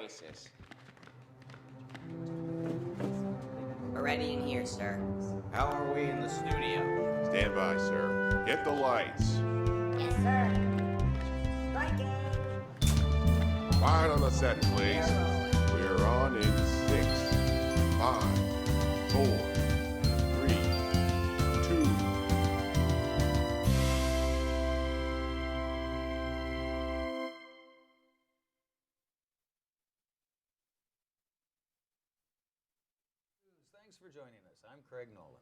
process. We're ready in here, sir. How are we in the studio? Stand by, sir. Get the lights. Yes, sir. Striking. Quiet on the set, please. We're on in 6, 5, 4, 3, 2. Thanks for joining us. I'm Craig Nolan.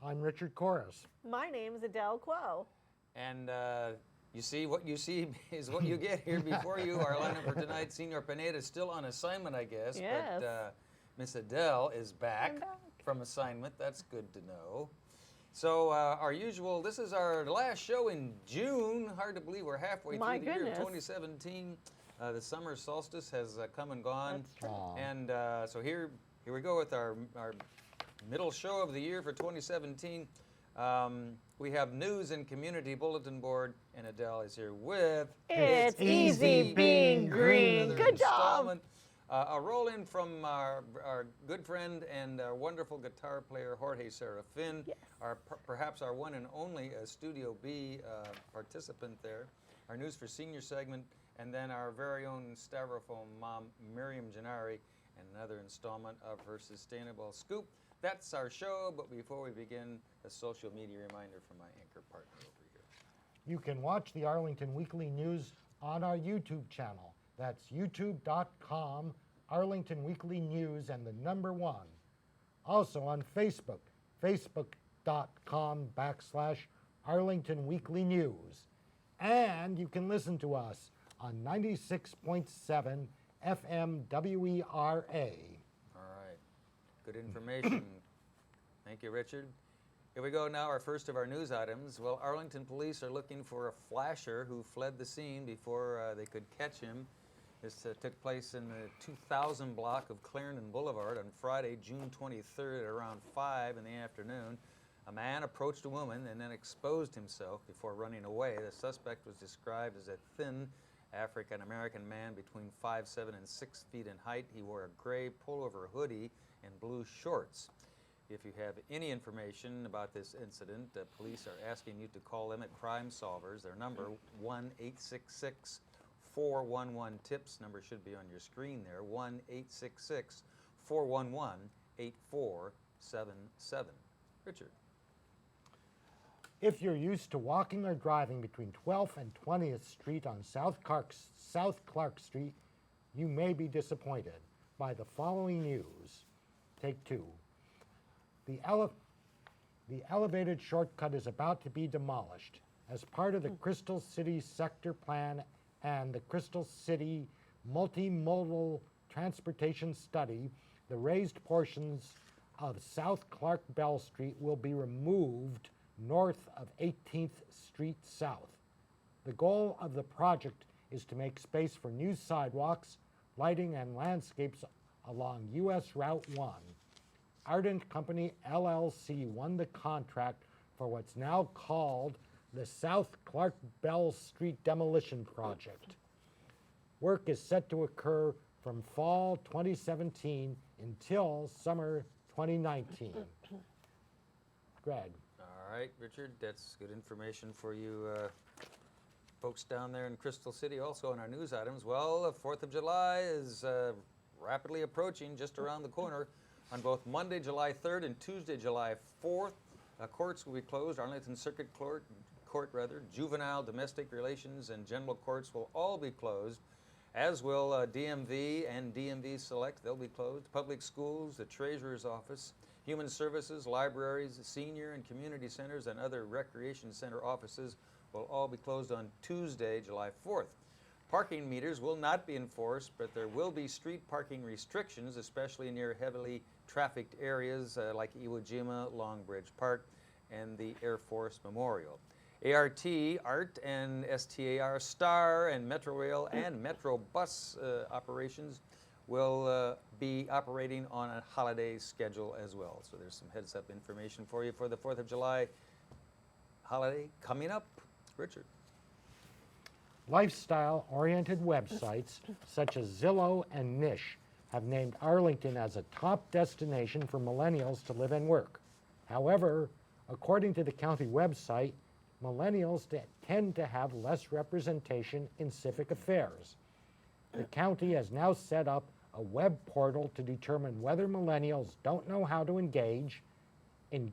I'm Richard Corris. My name is Adele Quo. And you see, what you see is what you get here before you. Our lineup for tonight, Senor Pineda is still on assignment, I guess. Yes. But Miss Adele is back from assignment. That's good to know. So our usual, this is our last show in June. Hard to believe we're halfway through the year of 2017. The summer solstice has come and gone. And so here we go with our middle show of the year for 2017. We have news and community bulletin board, and Adele is here with It's Easy Being Green. Good job. A roll in from our good friend and our wonderful guitar player Jorge Serafin, perhaps our one and only Studio B participant there. Our news for senior segment, and then our very own styrofoam mom Miriam Gennari, and another installment of her Sustainable Scoop. That's our show, but before we begin, a social media reminder from my anchor partner over here. You can watch the Arlington Weekly News on our YouTube channel. That's youtube.com, Arlington Weekly News, and the number 1. Also on Facebook, facebook.com/Arlington Weekly News. And you can listen to us on 96.7 FM WERA. Good information. Thank you, Richard. Here we go now, our first of our news items. Well, Arlington police are looking for a flasher who fled the scene before they could catch him. This took place in the 2000 block of Clarendon Boulevard on Friday, June 23rd at around 5 in the afternoon. A man approached a woman and then exposed himself before running away. The suspect was described as a thin African-American man between 5'7" and 6 feet in height. He wore a gray pullover hoodie and blue shorts. If you have any information about this incident, police are asking you to call them at Crime Solvers. Their number, 1-866-411-TIPS. Number should be on your screen there, 1-866-411-8477. Richard. If you're used to walking or driving between 12th and 20th Street on South Clark Street, you may be disappointed by the following news. Take 2. The elevated shortcut is about to be demolished. As part of the Crystal City Sector Plan and the Crystal City Multimodal Transportation Study, the raised portions of South Clark Bell Street will be removed north of 18th Street South. The goal of the project is to make space for new sidewalks, lighting, and landscapes along U.S. Route 1. Ardent Company LLC won the contract for what's now called the South Clark Bell Street Demolition Project. Work is set to occur from fall 2017 until summer 2019. Greg. All right, Richard, that's good information for you folks down there in Crystal City. Also on our news items, well, the 4th of July is rapidly approaching, just around the corner. On both Monday, July 3rd and Tuesday, July 4th, courts will be closed. Arlington Circuit Court, Juvenile, Domestic Relations, and General Courts will all be closed, as will DMV and DMV Select. They'll be closed. Public schools, the Treasurer's Office, Human Services, libraries, senior and community centers, and other recreation center offices will all be closed on Tuesday, July 4th. Parking meters will not be enforced, but there will be street parking restrictions, especially near heavily trafficked areas like Iwo Jima, Long Bridge Park, and the Air Force Memorial. ART, and STAR, STAR, and Metro Rail and Metro Bus operations will be operating on a holiday schedule as well. So there's some heads-up information for you for the 4th of July holiday coming up. Richard. Lifestyle-oriented websites such as Zillow and Niche have named Arlington as a top destination for millennials to live and work. However, according to the county website, millennials tend to have less representation in civic affairs. The county has now set up a web portal to determine whether millennials don't know how to engage in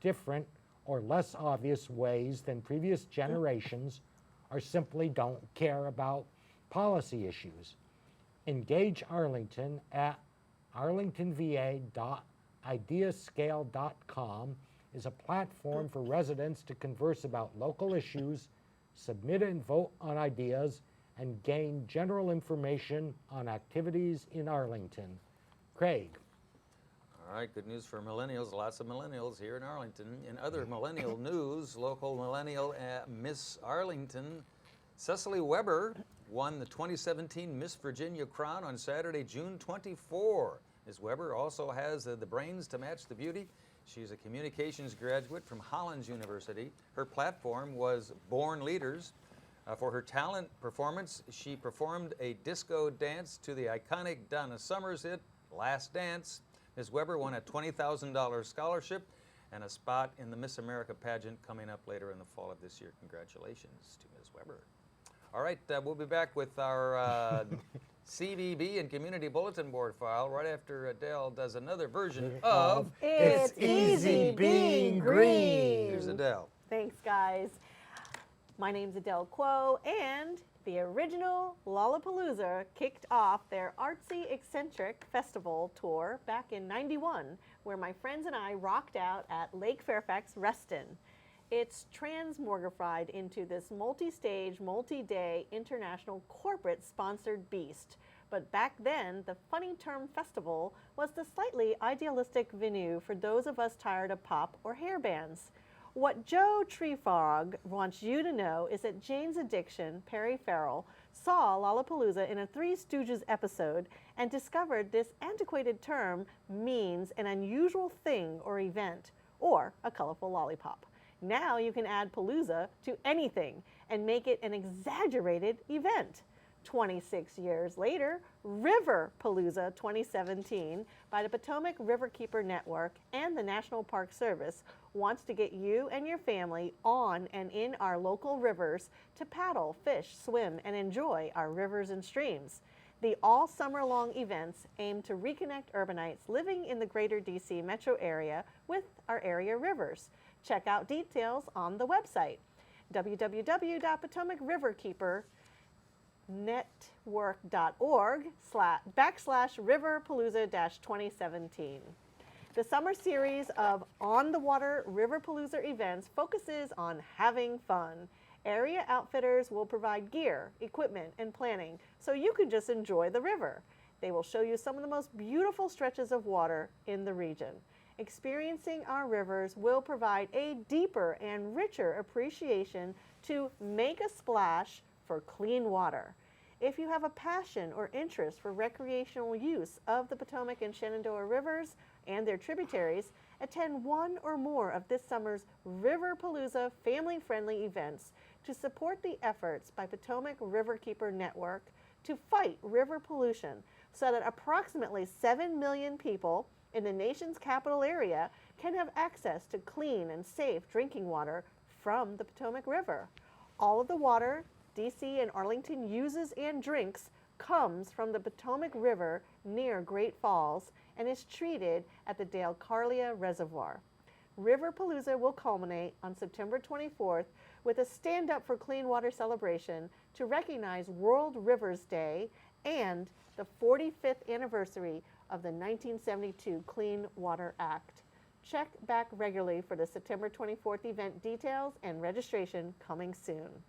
different or less obvious ways than previous generations, or simply don't care about policy issues. Engage Arlington at arlingtonva.ideascale.com is a platform for residents to converse about local issues, submit and vote on ideas, and gain general information on activities in Arlington. Craig. All right, good news for millennials. Lots of millennials here in Arlington. In other millennial news, local millennial Miss Arlington, Cecily Weber, won the 2017 Miss Virginia crown on Saturday, June 24. Ms. Weber also has the brains to match the beauty. She's a communications graduate from Hollins University. Her platform was Born Leaders. For her talent performance, she performed a disco dance to the iconic Donna Summer's hit, Last Dance. Ms. Weber won a $20,000 scholarship and a spot in the Miss America pageant coming up later in the fall of this year. Congratulations to Ms. Weber. All right, we'll be back with our CBB and Community Bulletin Board file right after Adele does another version of It's Easy Being Green. Here's Adele. Thanks, guys. My name's Adele Quo, and the original Lollapalooza kicked off their artsy eccentric festival tour back in '91, where my friends and I rocked out at Lake Fairfax, Reston. It's transmogrified into this multi-stage, multi-day international corporate-sponsored beast. But back then, the funny term festival was the slightly idealistic venue for those of us tired of pop or hair bands. What Joe Treefrog wants you to know is that Jane's Addiction, Perry Farrell, saw Lollapalooza in a Three Stooges episode and discovered this antiquated term means an unusual thing or event, or a colorful lollipop. Now you can add Palooza to anything and make it an exaggerated event. 26 years later, River Palooza 2017 by the Potomac Riverkeeper Network and the National Park Service wants to get you and your family on and in our local rivers to paddle, fish, swim, and enjoy our rivers and streams. The all summer long events aim to reconnect urbanites living in the greater DC metro area with our area rivers. Check out details on the website, www.potomacriverkeeper.org/Riverpalooza-2017. The summer series of on-the-water Riverpalooza events focuses on having fun. Area outfitters will provide gear, equipment, and planning so you can just enjoy the river. They will show you some of the most beautiful stretches of water in the region. Experiencing our rivers will provide a deeper and richer appreciation to make a splash for clean water. If you have a passion or interest for recreational use of the Potomac and Shenandoah rivers and their tributaries, attend one or more of this summer's Riverpalooza family-friendly events to support the efforts by Potomac Riverkeeper Network to fight river pollution so that approximately 7 million people in the nation's capital area can have access to clean and safe drinking water from the Potomac River. All of the water DC and Arlington uses and drinks comes from the Potomac River near Great Falls and is treated at the Dale Carlia Reservoir. Riverpalooza will culminate on September 24th with a Stand Up for Clean Water celebration to recognize World Rivers Day and the 45th anniversary of the 1972 Clean Water Act. Check back regularly for the September 24th event details and registration coming soon.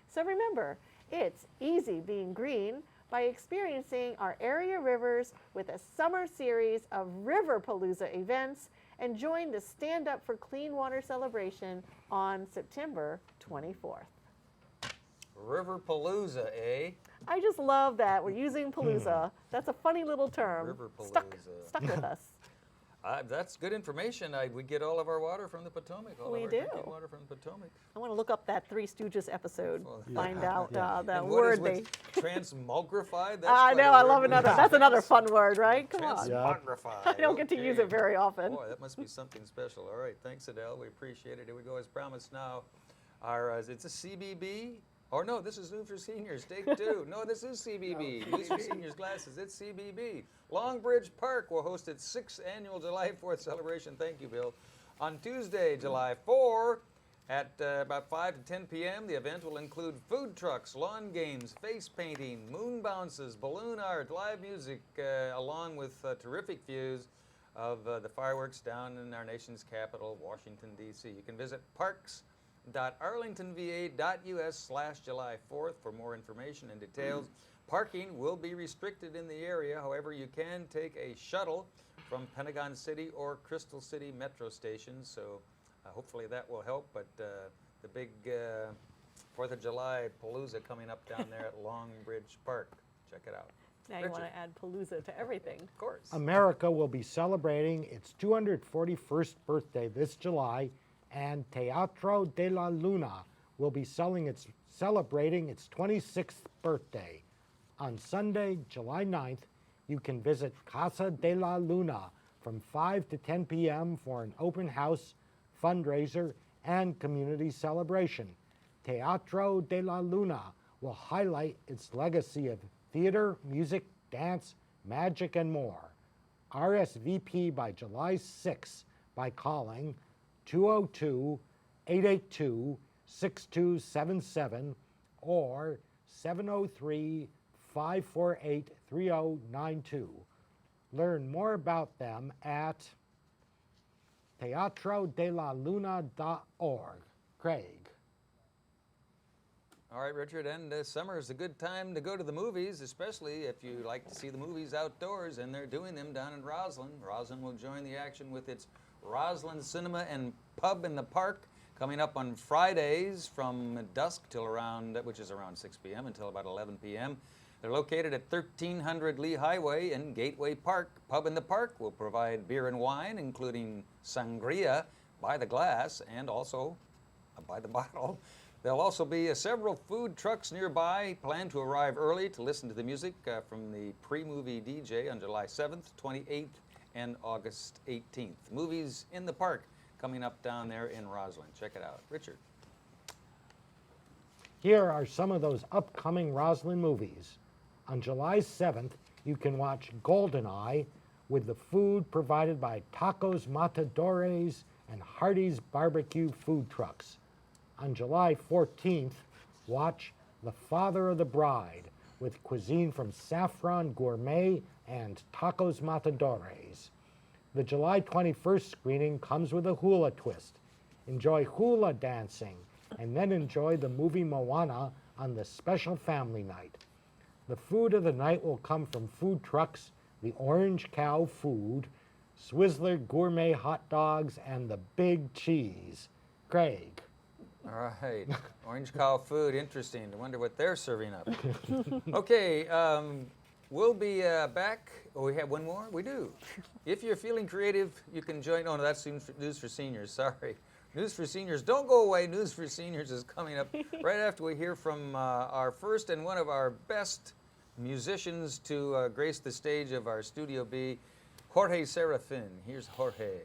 So remember, it's easy being green by experiencing our area rivers with a summer series of Riverpalooza events, and join the Stand Up for Clean Water celebration on September 24th. Riverpalooza, eh? I just love that. We're using Palooza. That's a funny little term. Riverpalooza. Stuck with us. That's good information. We get all of our water from the Potomac. All We of our do. drinking water from the Potomac. I want to look up that Three Stooges episode, Well, find out that And what is word they. with transmogrified? That's I quite know, a I word. love another. That's another fun word, right? Come on. Transmogrified. I don't get to use it Okay. very often. Boy, that must be something special. All right, thanks, Adele. We appreciate it. Here we go. As promised now, it's a CBB. Or no, this is News for Seniors, take 2. No, this is CBB. News for Seniors glasses, it's CBB. Longbridge Park will host its 6th annual July 4th celebration. Thank you, Bill. On Tuesday, July 4, at about 5 to 10 p.m., the event will include food trucks, lawn games, face painting, moon bounces, balloon art, live music, along with terrific views of the fireworks down in our nation's capital, Washington, D.C. You can visit parks.arlingtonva.us/July 4th for more information and details. Parking will be restricted in the area. However, you can take a shuttle from Pentagon City or Crystal City metro stations. So hopefully that will help. But the big 4th of July Palooza coming up down there at Longbridge Park. Check it out. Now you want to add Palooza to everything. Of course. America will be celebrating its 241st birthday this July, and Teatro de la Luna will be celebrating its 26th birthday. On Sunday, July 9th, you can visit Casa de la Luna from 5 to 10 p.m. for an open house, fundraiser, and community celebration. Teatro de la Luna will highlight its legacy of theater, music, dance, magic, and more. RSVP by July 6th by calling 202-882-6277 or 703-548-3092. Learn more about them at teatrodelaluna.org. Craig. All right, Richard, and summer is a good time to go to the movies, especially if you like to see the movies outdoors, and they're doing them down in Rosslyn. Rosslyn will join the action with its Rosslyn Cinema and Pub in the Park coming up on Fridays from dusk till around, which is around 6 p.m. until about 11 p.m. They're located at 1300 Lee Highway in Gateway Park. Pub in the Park will provide beer and wine, including sangria by the glass and also by the bottle. There'll also be several food trucks nearby. Plan to arrive early to listen to the music from the pre-movie DJ on July 7th, 28th, and August 18th. Movies in the Park coming up down there in Rosslyn. Check it out. Richard. Here are some of those upcoming Rosslyn movies. On July 7th, you can watch GoldenEye with the food provided by Tacos Matadores and Hardee's Barbecue food trucks. On July 14th, watch The Father of the Bride with cuisine from Saffron Gourmet and Tacos Matadores. The July 21st screening comes with a hula twist. Enjoy hula dancing and then enjoy the movie Moana on the special family night. The food of the night will come from food trucks, the Orange Cow Food, Swizzler Gourmet Hot Dogs, and the Big Cheese. Craig. All right. Orange Cow Food. Interesting. I wonder what they're serving up. Okay. We'll be back. Oh, we have one more? We do. If you're feeling creative, you can join. Oh, no, that's News for Seniors. Sorry. News for Seniors. Don't go away. News for Seniors is coming up right after we hear from our first and one of our best musicians to grace the stage of our Studio B, Jorge Serafin. Here's Jorge.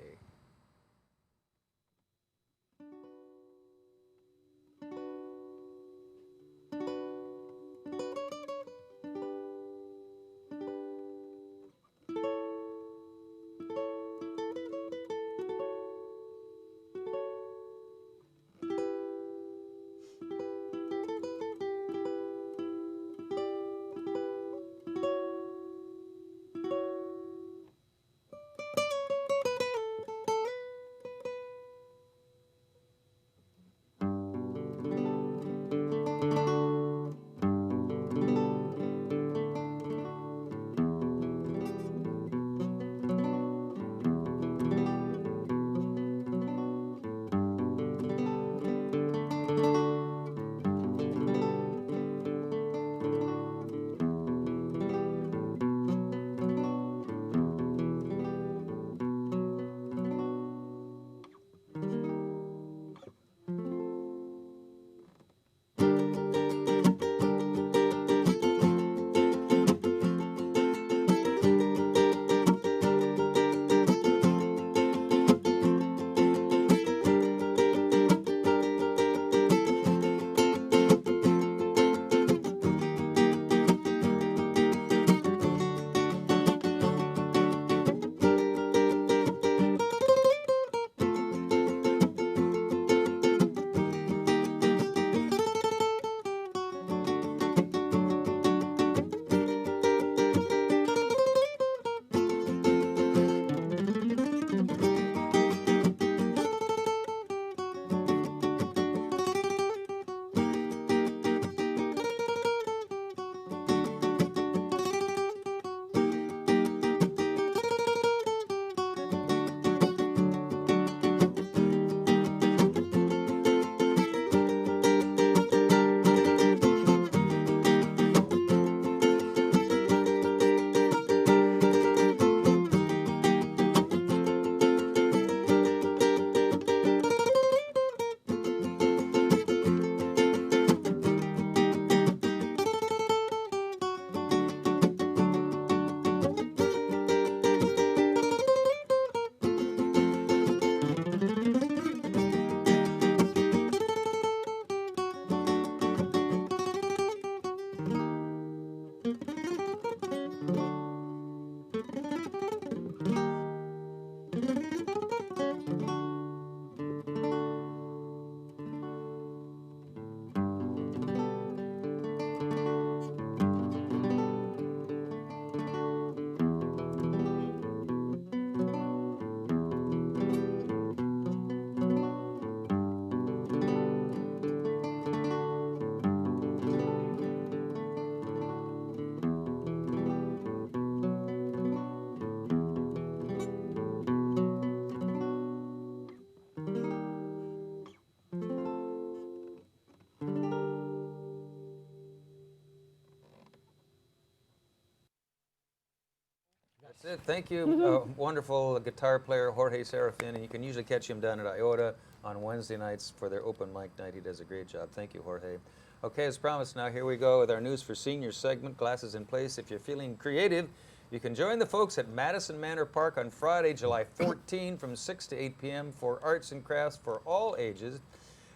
That's it. Thank you. Wonderful guitar player Jorge Serafin. You can usually catch him down at IOTA on Wednesday nights for their open mic night. He does a great job. Thank you, Jorge. Okay, as promised, now here we go with our News for Seniors segment, Glasses in Place. If you're feeling creative, you can join the folks at Madison Manor Park on Friday, July 14 from 6 to 8 p.m. for arts and crafts for all ages.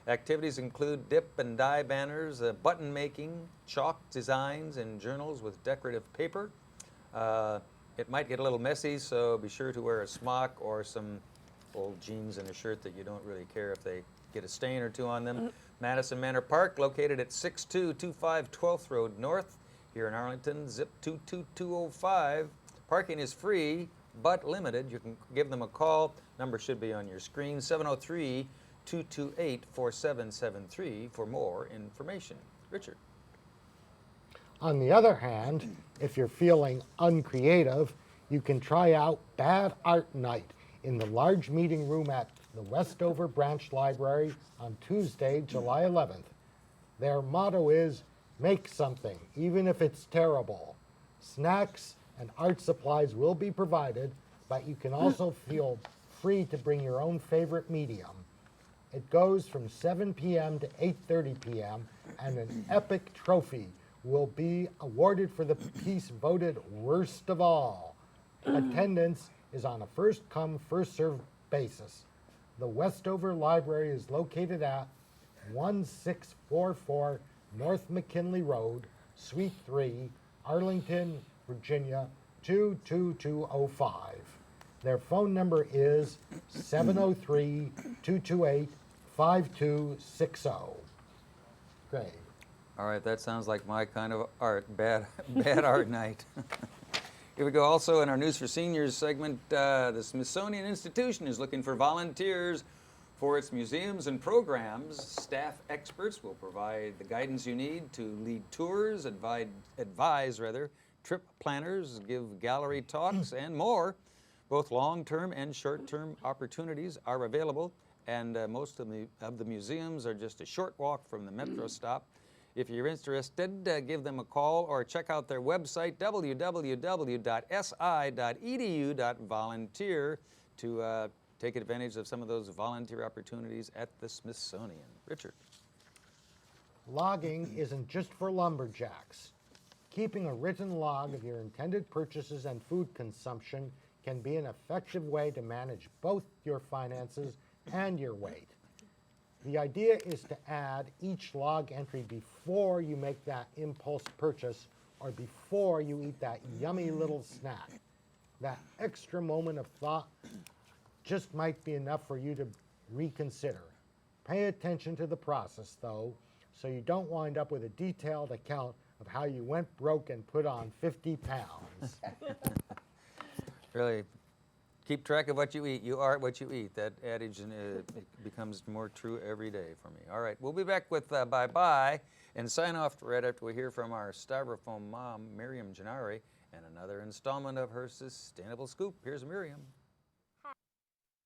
Activities include dip and dye banners, button making, chalk designs, and journals with decorative paper. It might get a little messy, so be sure to wear a smock or some old jeans and a shirt that you don't really care if they get a stain or two on them. Madison Manor Park, located at 6225 12th Road North, here in Arlington, zip 22205. Parking is free, but limited. You can give them a call. Number should be on your screen, 703-228-4773 for more information. Richard. On the other hand, if you're feeling uncreative, you can try out Bad Art Night in the large meeting room at the Westover Branch Library on Tuesday, July 11th. Their motto is, make something, even if it's terrible. Snacks and art supplies will be provided, but you can also feel free to bring your own favorite medium. It goes from 7 p.m. to 8:30 p.m., and an epic trophy will be awarded for the piece voted worst of all. Attendance is on a first-come, first-served basis. The Westover Library is located at 1644 North McKinley Road, Suite 3, Arlington, Virginia, 22205. Their phone number is 703-228-5260. Great. All right, that sounds like my kind of art, bad art night. Here we go. Also in our News for Seniors segment, the Smithsonian Institution is looking for volunteers for its museums and programs. Staff experts will provide the guidance you need to lead tours, advise trip planners, give gallery talks, and more. Both long-term and short-term opportunities are available, and most of the museums are just a short walk from the metro stop. If you're interested, give them a call or check out their website, www.si.edu.volunteer, to take advantage of some of those volunteer opportunities at the Smithsonian. Richard. Logging isn't just for lumberjacks. Keeping a written log of your intended purchases and food consumption can be an effective way to manage both your finances and your weight. The idea is to add each log entry before you make that impulse purchase or before you eat that yummy little snack. That extra moment of thought just might be enough for you to reconsider. Pay attention to the process, though, so you don't wind up with a detailed account of how you went broke and put on 50 pounds. Really, keep track of what you eat. You are what you eat. That adage it becomes more true every day for me. All right, we'll be back with Bye-Bye and sign off right after we hear from our styrofoam mom, Miriam Gennari, and another installment of her Sustainable Scoop. Here's Miriam.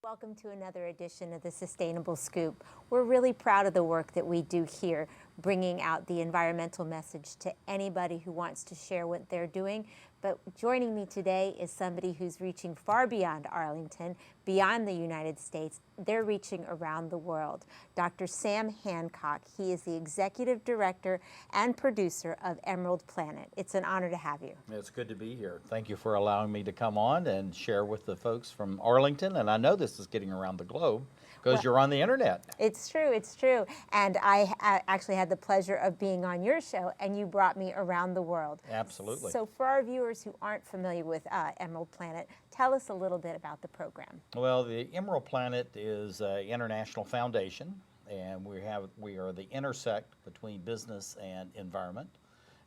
Welcome to another edition of the Sustainable Scoop. We're really proud of the work that we do here, bringing out the environmental message to anybody who wants to share what they're doing. But joining me today is somebody who's reaching far beyond Arlington, beyond the United States. They're reaching around the world. Dr. Sam Hancock, he is the Executive Director and Producer of Emerald Planet. It's an honor to have you. It's good to be here. Thank you for allowing me to come on and share with the folks from Arlington. And I know this is getting around the globe because you're on the internet. It's true, it's true. And I actually had the pleasure of being on your show, and you brought me around the world. Absolutely. So for our viewers who aren't familiar with Emerald Planet, tell us a little bit about the program. Well, the Emerald Planet is an international foundation, and we are the intersect between business and environment.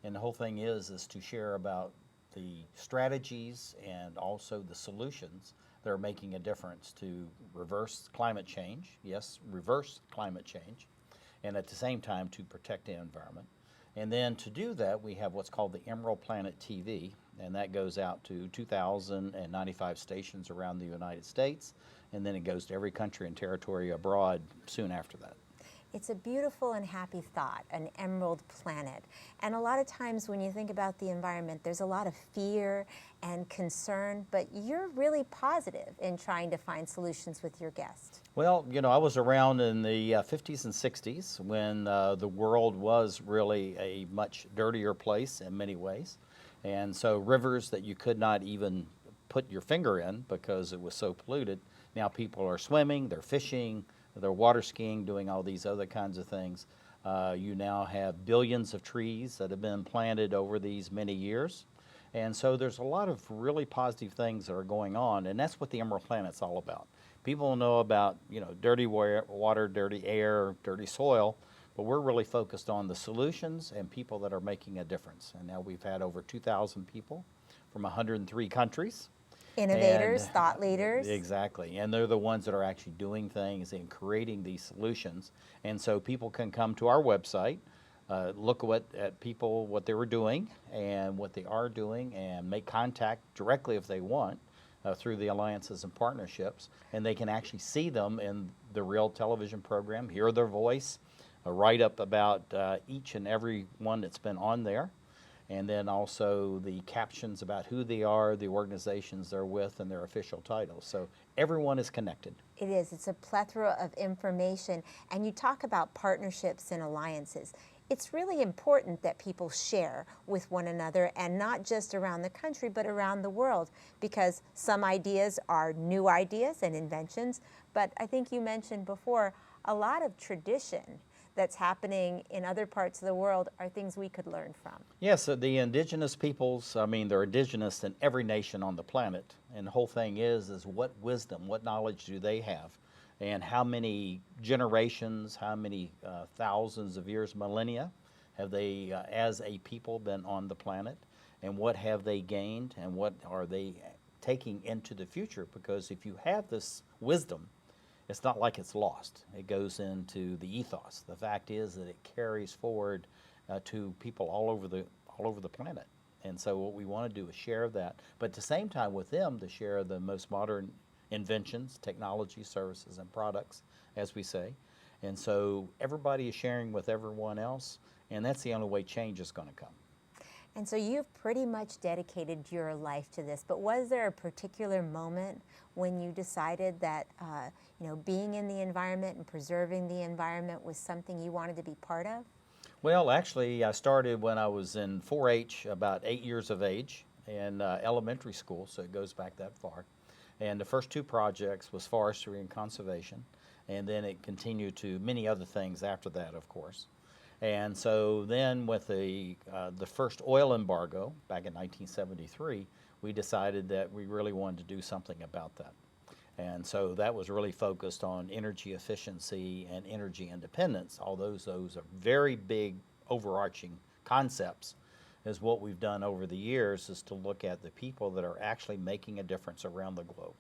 And the whole thing is to share about the strategies and also the solutions that are making a difference to reverse climate change, yes, reverse climate change, and at the same time to protect the environment. And then to do that, we have what's called the Emerald Planet TV, and that goes out to 2,095 stations around the United States, and then it goes to every country and territory abroad soon after that. It's a beautiful and happy thought, an emerald planet. And a lot of times when you think about the environment, there's a lot of fear and concern, but you're really positive in trying to find solutions with your guest. Well, you know, I was around in the 50s and 60s when the world was really a much dirtier place in many ways. And so rivers that you could not even put your finger in because it was so polluted, now people are swimming, they're fishing, they're water skiing, doing all these other kinds of things. You now have billions of trees that have been planted over these many years. And so there's a lot of really positive things that are going on, and that's what the Emerald Planet's all about. People know about, you know, dirty water, dirty air, dirty soil, but we're really focused on the solutions and people that are making a difference. And now we've had over 2,000 people from 103 countries. Innovators, And thought leaders. Exactly, and they're the ones that are actually doing things and creating these solutions. And so people can come to our website, look at people, what they were doing and what they are doing, and make contact directly if they want through the alliances and partnerships. And they can actually see them in the real television program, hear their voice, write up about each and every one that's been on there. And then also the captions about who they are, the organizations they're with, and their official titles. So everyone is connected. It is. It's a plethora of information. And you talk about partnerships and alliances. It's really important that people share with one another, and not just around the country, but around the world, because some ideas are new ideas and inventions. But I think you mentioned before, a lot of tradition that's happening in other parts of the world are things we could learn from. Yes, so the indigenous peoples, I mean, they're indigenous in every nation on the planet. And the whole thing is what wisdom, what knowledge do they have? And how many generations, how many thousands of years, millennia, have they, as a people, been on the planet? And what have they gained? And what are they taking into the future? Because if you have this wisdom, it's not like it's lost. It goes into the ethos. The fact is that it carries forward to people all over the planet. And so what we want to do is share that, but at the same time with them to share the most modern inventions, technology, services, and products, as we say. And so everybody is sharing with everyone else, and that's the only way change is going to come. And so you've pretty much dedicated your life to this, but was there a particular moment when you decided that being in the environment and preserving the environment was something you wanted to be part of? Well, actually, I started when I was in 4-H, about 8 years of age, in elementary school, so it goes back that far. And the first 2 projects was forestry and conservation, and then it continued to many other things after that, of course. And so then with the first oil embargo back in 1973, we decided that we really wanted to do something about that. And so that was really focused on energy efficiency and energy independence. All those are very big overarching concepts. Is what we've done over the years is to look at the people that are actually making a difference around the globe.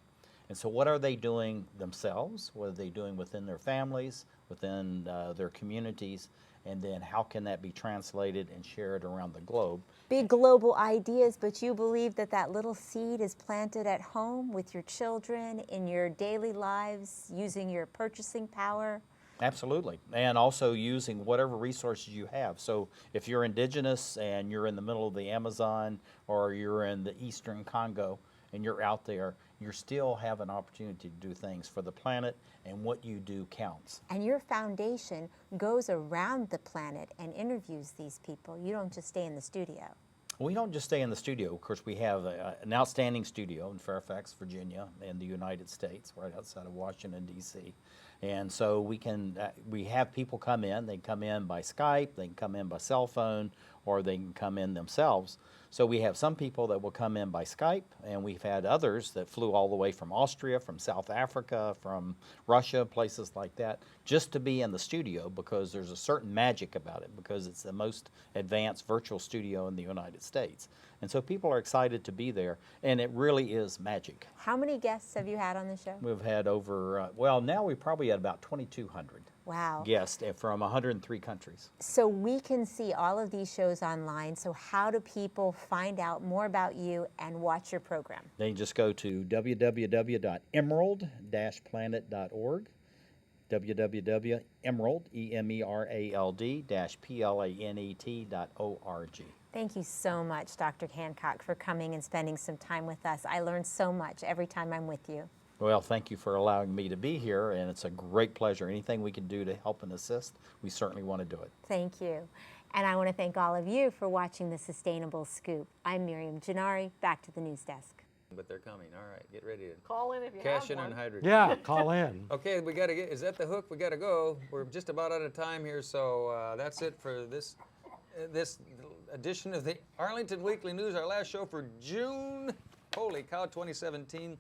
And so what are they doing themselves? What are they doing within their families, within their communities? And then how can that be translated and shared around the globe? Big global ideas, but you believe that that little seed is planted at home with your children, in your daily lives, using your purchasing power? Absolutely, and also using whatever resources you have. So if you're indigenous and you're in the middle of the Amazon or you're in the Eastern Congo and you're out there, you still have an opportunity to do things for the planet, and what you do counts. And your foundation goes around the planet and interviews these people. You don't just stay in the studio. We don't just stay in the studio. Of course, we have an outstanding studio in Fairfax, Virginia, in the United States, right outside of Washington, D.C. And so we have people come in. They come in by Skype, they can come in by cell phone, or they can come in themselves. So we have some people that will come in by Skype, and we've had others that flew all the way from Austria, from South Africa, from Russia, places like that, just to be in the studio, because there's a certain magic about it, because it's the most advanced virtual studio in the United States. And so people are excited to be there, and it really is magic. How many guests have you had on the show? We've had over, now we probably had about 2,200. Wow. Guests from 103 countries. So we can see all of these shows online. So how do people find out more about you and watch your program? They just go to www.emerald-planet.org, www.emerald, emerald-planet.org. Thank you so much, Dr. Hancock, for coming and spending some time with us. I learn so much every time I'm with you. Well, thank you for allowing me to be here, and it's a great pleasure. Anything we can do to help and assist, we certainly want to do it. Thank you. And I want to thank all of you for watching The Sustainable Scoop. I'm Miriam Gennari. Back to the news desk. But they're coming. All right, get ready to Call in if you cash have in one. on hydrogen. Yeah, call in. Okay, we got to get, is that the hook? We got to go. We're just about out of time here, so that's it for this edition of the Arlington Weekly News, our last show for June. Holy cow, 2017.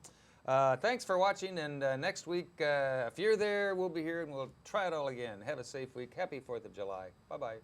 Thanks for watching, and next week, if you're there, we'll be here and we'll try it all again. Have a safe week. Happy 4th of July. Bye-bye.